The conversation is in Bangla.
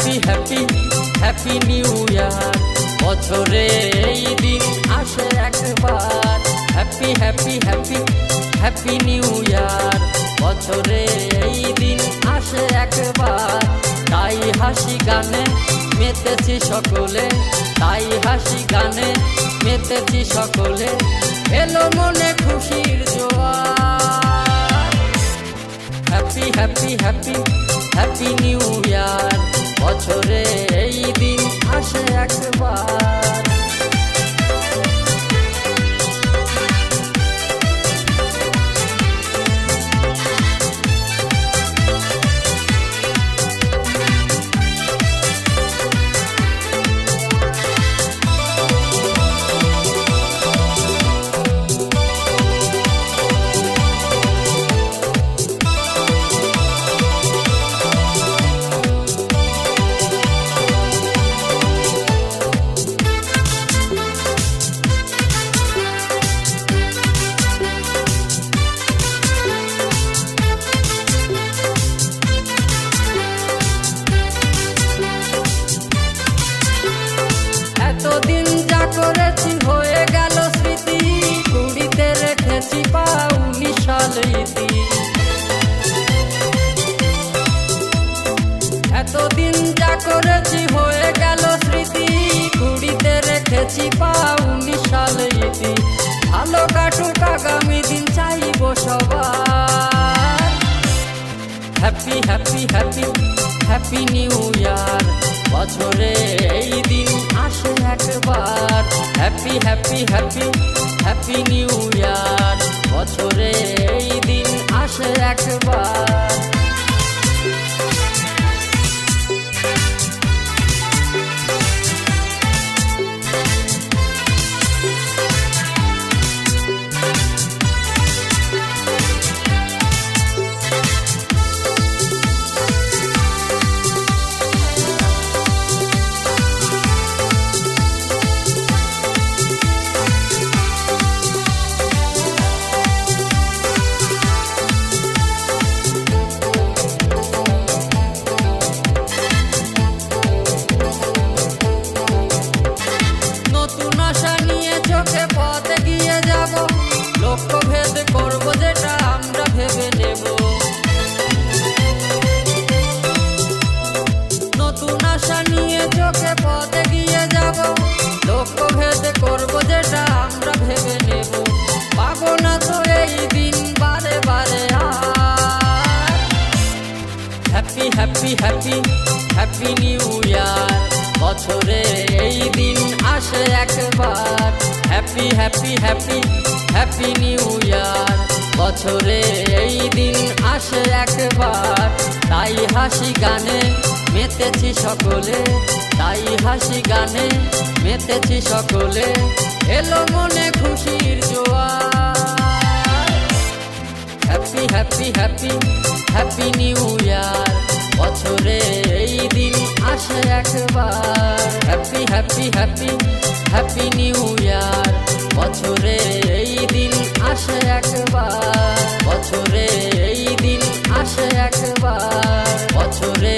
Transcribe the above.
Happy happy happy new year, বছরে এই দিন আসে একবার। Happy happy happy happy new year, বছরে এই দিন আসে একবার। তাই হাসি গানে মেতেছি সকলে, তাই হাসি গানে মেতেছি সকলে, এলো মনে খুশির জোয়ার। Happy happy happy happy new year, বছরে এই দিন আসে একবার। এতদিন যা করেছি হয়ে গেল স্মৃতি, কুড়িতে রেখেছি পা 19 সাল ইতি। এতদিন যা করেছি হয়ে গেল স্মৃতি, কুড়িতে রেখেছি পা 19 সাল ইতি। ভালো কাটুক আগামী দিন চাইব সবার। Happy happy happy happy new year, বছরে এই দিন আসে একবার। Happy happy happy happy new year, বছরে এই দিন আসে একবার। লক্ষ্য ভেদ করবো যেটা আমরা ভেবে নেব, নতুন আশা নিয়ে চোখে পথে গিয়ে যাব। লক্ষ্য ভেদ করবো যেটা আমরা ভেবে নেব, পাবো না তো এই দিন বারে বারে আর। Happy happy happy happy new year, বছরে এই দিন আসে একবার। Happy happy happy happy new year, বছরে এই দিন আসে একবার। তাই হাসি গানে মেতেছি সকলে, তাই হাসি গানে মেতেছি সকলে, এলো মনে খুশির জোয়ার। Happy happy happy happy new year, বছরে এই দিন আসে একবার। Happy happy happy happy new year, বছরে এই দিন আসে একবার। বছরে এই দিন আসে একবার, বছরে